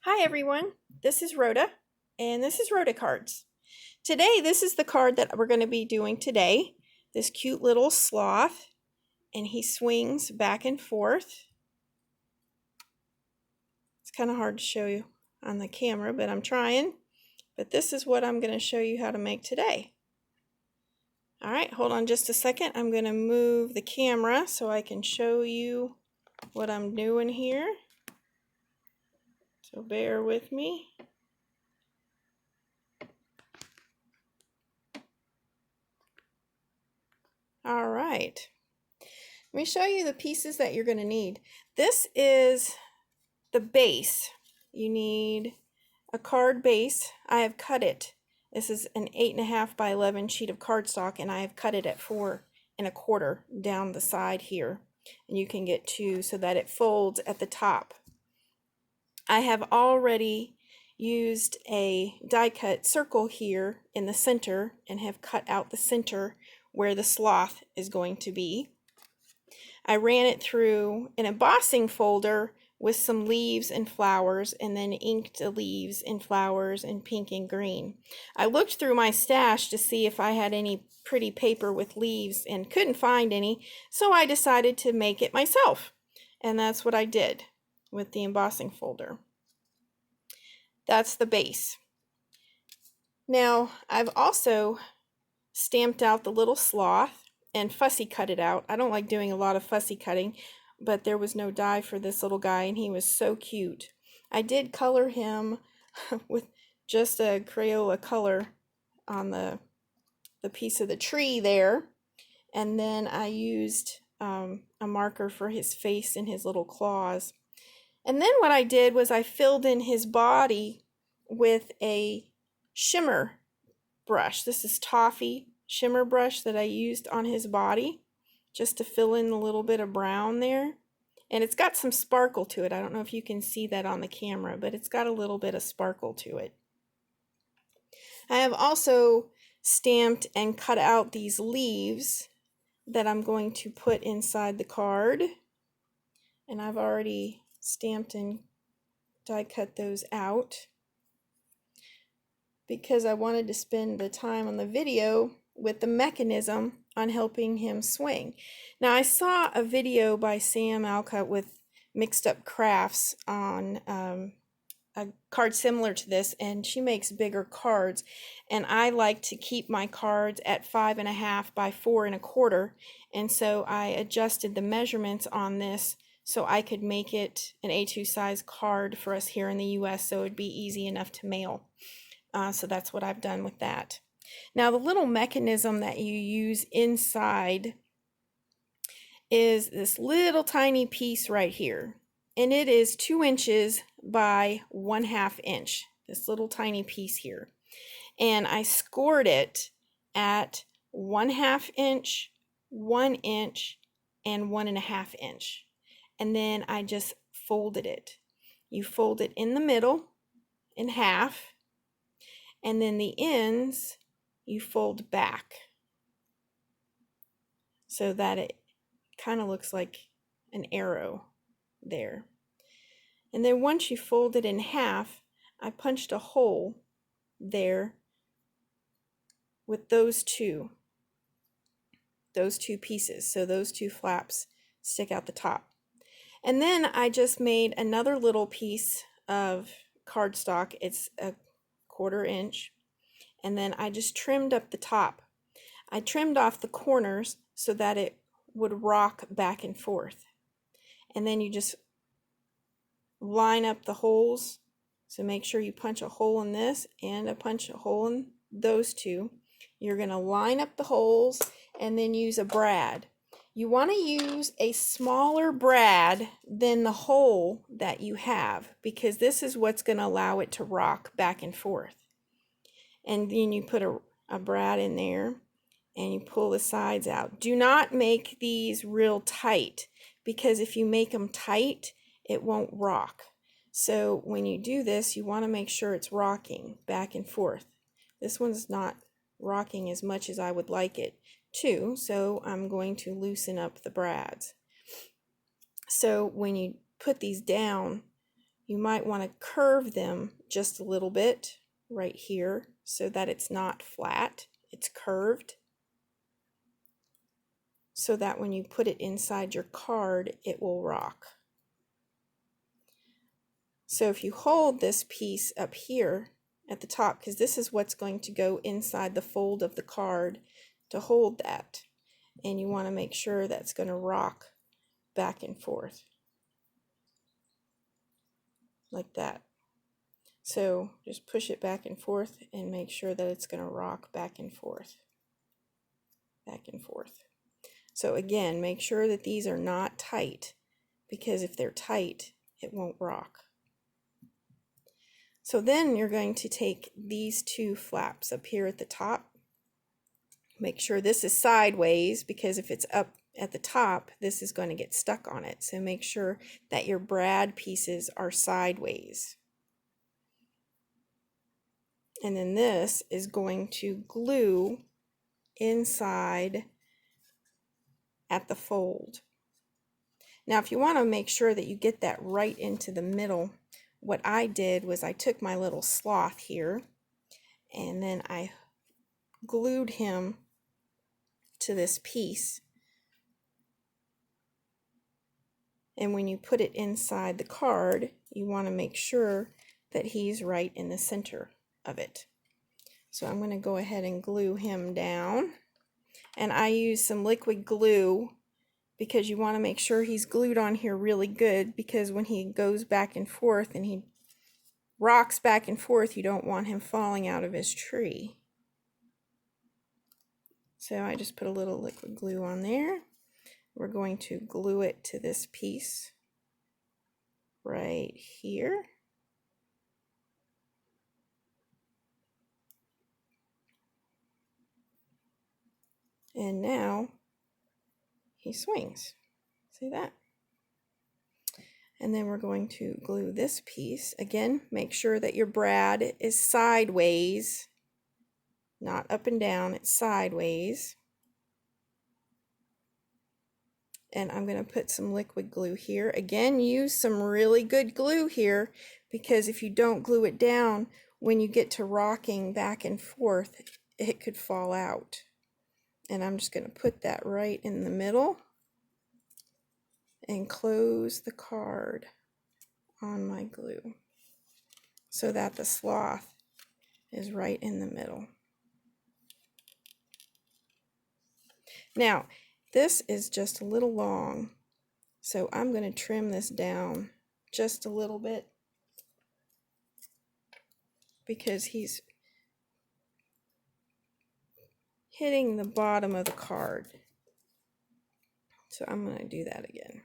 Hi everyone, this is Rhoda, and this is Rhoda Cards. Today, this is the card that we're going to be doing today. This cute little sloth, and he swings back and forth. It's kind of hard to show you on the camera, but I'm trying. But this is what I'm going to show you how to make today. Alright, hold on just a second. I'm going to move the camera so I can show you what I'm doing here. So bear with me. Alright. Let me show you the pieces that you're going to need. This is the base. You need a card base. I have cut it. This is an 8.5 by 11 sheet of cardstock, and I have cut it at 4 1/4 down the side here. And you can get 2 so that it folds at the top. I have already used a die cut circle here in the center and have cut out the center where the sloth is going to be. I ran it through an embossing folder with some leaves and flowers, and then inked the leaves and flowers in pink and green. I looked through my stash to see if I had any pretty paper with leaves and couldn't find any, so I decided to make it myself. And that's what I did with the embossing folder. That's the base. Now, I've also stamped out the little sloth and fussy cut it out. I don't like doing a lot of fussy cutting, but there was no die for this little guy, and he was so cute. I did color him with just a Crayola color on the piece of the tree there, and then I used a marker for his face and his little claws. And then what I did was I filled in his body with a shimmer brush. This is Toffee shimmer brush that I used on his body just to fill in a little bit of brown there. And it's got some sparkle to it. I don't know if you can see that on the camera, but it's got a little bit of sparkle to it. I have also stamped and cut out these leaves that I'm going to put inside the card. And I've already stamped and die cut those out because I wanted to spend the time on the video with the mechanism on helping him swing. Now, I saw a video by Sam Alcott with Mixed Up Crafts on a card similar to this, and she makes bigger cards, and I like to keep my cards at 5.5 by 4 1/4, and so I adjusted the measurements on this so I could make it an A2 size card for us here in the US, so it would be easy enough to mail. So that's what I've done with that. Now, the little mechanism that you use inside is this little tiny piece right here, and it is 2 inches by 1/2 inch, this little tiny piece here. And I scored it at 1/2 inch, 1 inch, and 1.5 inch. And then I just folded it. You fold it in the middle in half, and then the ends you fold back so that it kind of looks like an arrow there. And then once you fold it in half, I punched a hole there with those two pieces, so those 2 flaps stick out the top. And then I just made another little piece of cardstock. It's a 1/4 inch, and then I just trimmed up the top. I trimmed off the corners so that it would rock back and forth. And then you just line up the holes. So make sure you punch a hole in this and punch a hole in those 2. You're going to line up the holes and then use a brad. You want to use a smaller brad than the hole that you have, because this is what's going to allow it to rock back and forth. And then you put a brad in there and you pull the sides out. Do not make these real tight, because if you make them tight, it won't rock. So when you do this, you want to make sure it's rocking back and forth. This one's not rocking as much as I would like it to, so I'm going to loosen up the brads. So when you put these down, you might want to curve them just a little bit right here so that it's not flat, it's curved, so that when you put it inside your card, it will rock. So if you hold this piece up here at the top, because this is what's going to go inside the fold of the card to hold that, and you want to make sure that's going to rock back and forth like that. So just push it back and forth and make sure that it's going to rock back and forth, back and forth. So again, make sure that these are not tight, because if they're tight, it won't rock. So then you're going to take these two flaps up here at the top. Make sure this is sideways, because if it's up at the top, this is going to get stuck on it. So make sure that your brad pieces are sideways. And then this is going to glue inside at the fold. Now, if you want to make sure that you get that right into the middle, what I did was I took my little sloth here and then I glued him to this piece. And when you put it inside the card, you want to make sure that he's right in the center of it. So I'm going to go ahead and glue him down. And I use some liquid glue because you want to make sure he's glued on here really good, because when he goes back and forth and he rocks back and forth, you don't want him falling out of his tree. So I just put a little liquid glue on there. We're going to glue it to this piece right here. And now he swings. See that? And then we're going to glue this piece. Again, make sure that your brad is sideways, not up and down, it's sideways. And I'm going to put some liquid glue here. Again, use some really good glue here, because if you don't glue it down, when you get to rocking back and forth, it could fall out. And I'm just going to put that right in the middle and close the card on my glue so that the sloth is right in the middle. Now, this is just a little long, so I'm going to trim this down just a little bit, because he's hitting the bottom of the card. So I'm going to do that again.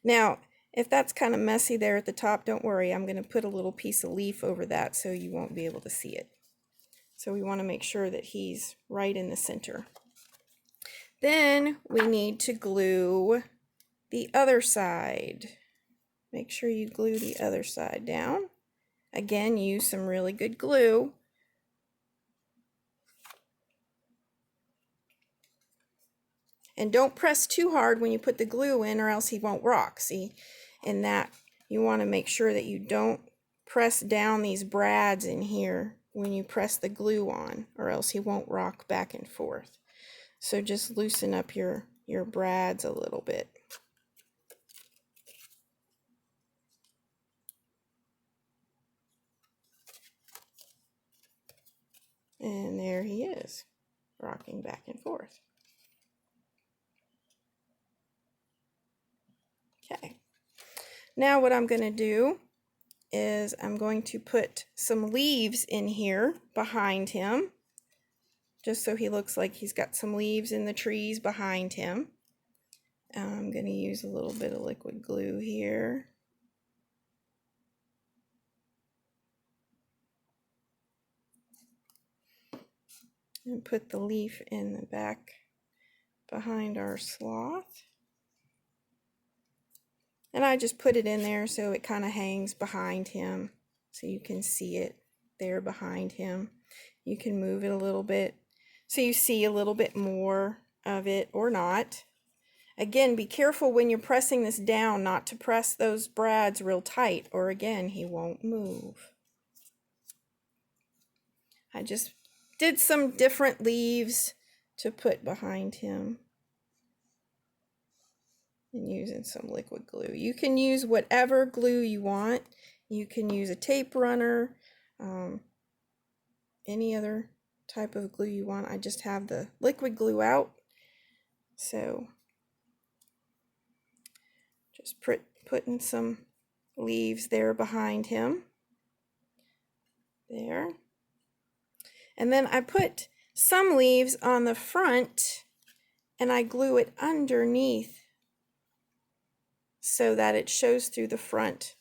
Now, if that's kind of messy there at the top, don't worry. I'm going to put a little piece of leaf over that so you won't be able to see it. So we want to make sure that he's right in the center. Then we need to glue the other side. Make sure you glue the other side down. Again, use some really good glue. And don't press too hard when you put the glue in, or else he won't rock. See, in that you want to make sure that you don't press down these brads in here when you press the glue on, or else he won't rock back and forth. So just loosen up your brads a little bit. And there he is, rocking back and forth. Okay. Now what I'm going to do is I'm going to put some leaves in here behind him, just so he looks like he's got some leaves in the trees behind him. I'm going to use a little bit of liquid glue here. And put the leaf in the back behind our sloth. And I just put it in there so it kind of hangs behind him, so you can see it there behind him. You can move it a little bit So you see a little bit more of it or not. Again, be careful when you're pressing this down not to press those brads real tight, or again, he won't move. I just did some different leaves to put behind him and using some liquid glue. You can use whatever glue you want. You can use a tape runner, any other type of glue you want. I just have the liquid glue out. So just putting some leaves there behind him. There. And then I put some leaves on the front and I glue it underneath so that it shows through the front,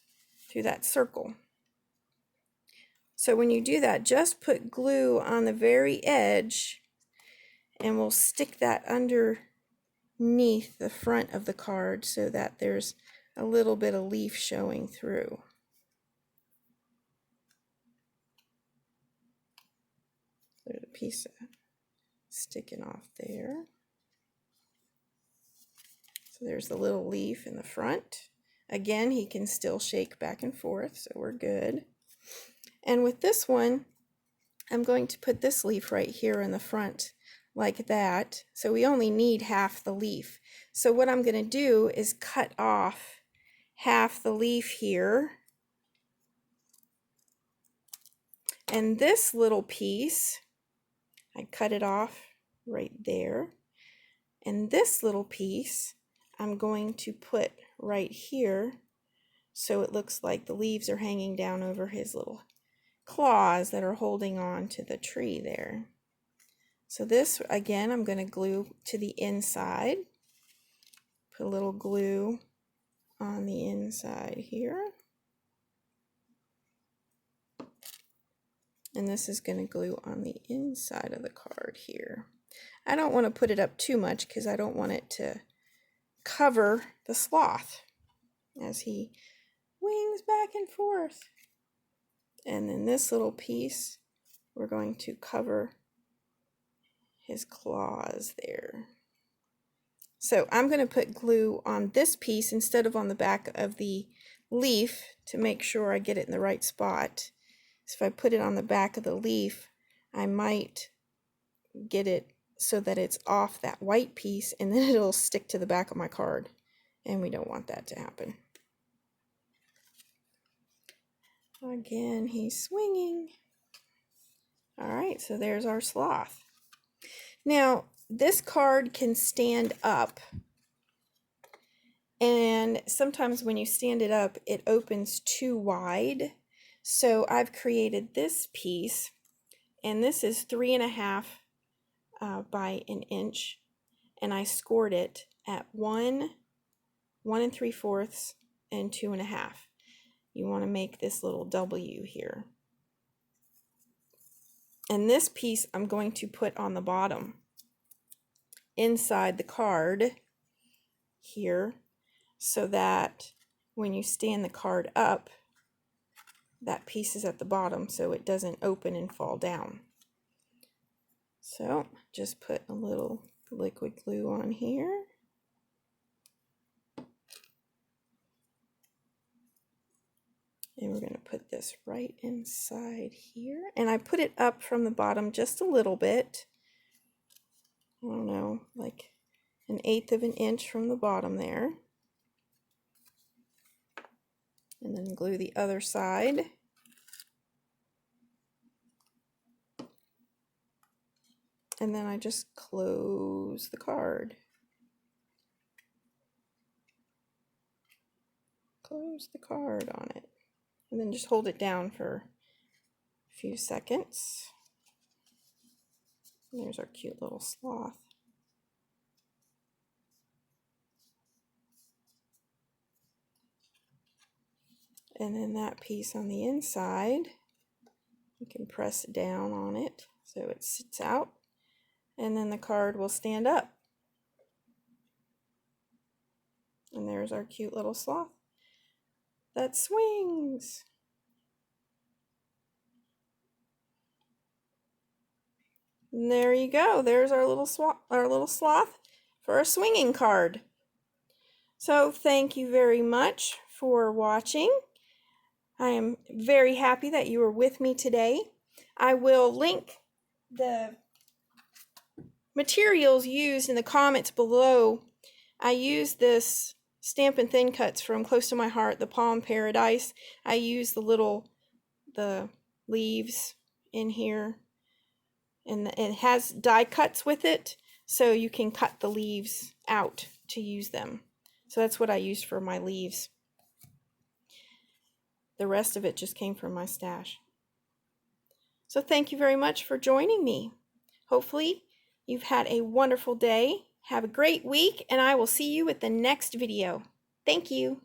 through that circle. So when you do that, just put glue on the very edge and we'll stick that underneath the front of the card so that there's a little bit of leaf showing through. There's a piece of sticking off there. So there's the little leaf in the front. Again, he can still shake back and forth, so we're good. And with this one, I'm going to put this leaf right here in the front like that. So we only need half the leaf. So what I'm going to do is cut off half the leaf here. And this little piece, I cut it off right there. And this little piece, I'm going to put right here so it looks like the leaves are hanging down over his little claws that are holding on to the tree there. So this, again, I'm going to glue to the inside. Put a little glue on the inside here. And this is going to glue on the inside of the card here. I don't want to put it up too much because I don't want it to cover the sloth as he wings back and forth. And then this little piece, we're going to cover his claws there. So I'm going to put glue on this piece instead of on the back of the leaf to make sure I get it in the right spot. So if I put it on the back of the leaf, I might get it so that it's off that white piece and then it'll stick to the back of my card. And we don't want that to happen. Again, he's swinging. All right, so there's our sloth. Now, this card can stand up. And sometimes when you stand it up, it opens too wide. So I've created this piece, and this is 3.5 by an inch, and I scored it at 1 1 3/4, and 2.5. You want to make this little W here. And this piece I'm going to put on the bottom inside the card here so that when you stand the card up, that piece is at the bottom so it doesn't open and fall down. So just put a little liquid glue on here. And we're going to put this right inside here. And I put it up from the bottom just a little bit. I don't know, like 1/8 of an inch from the bottom there. And then glue the other side. And then I just close the card. Close the card on it. And then just hold it down for a few seconds. And there's our cute little sloth. And then that piece on the inside, you can press down on it so it sits out. And then the card will stand up. And there's our cute little sloth that swings. And there you go. There's our little sloth for a swinging card. So thank you very much for watching. I am very happy that you were with me today. I will link the materials used in the comments below. I used this Stampin' Thin Cuts from Close to My Heart, the Palm Paradise. I used the leaves in here, and it has die cuts with it, so you can cut the leaves out to use them. So that's what I used for my leaves. The rest of it just came from my stash. So thank you very much for joining me. Hopefully you've had a wonderful day. Have a great week, and I will see you at the next video. Thank you.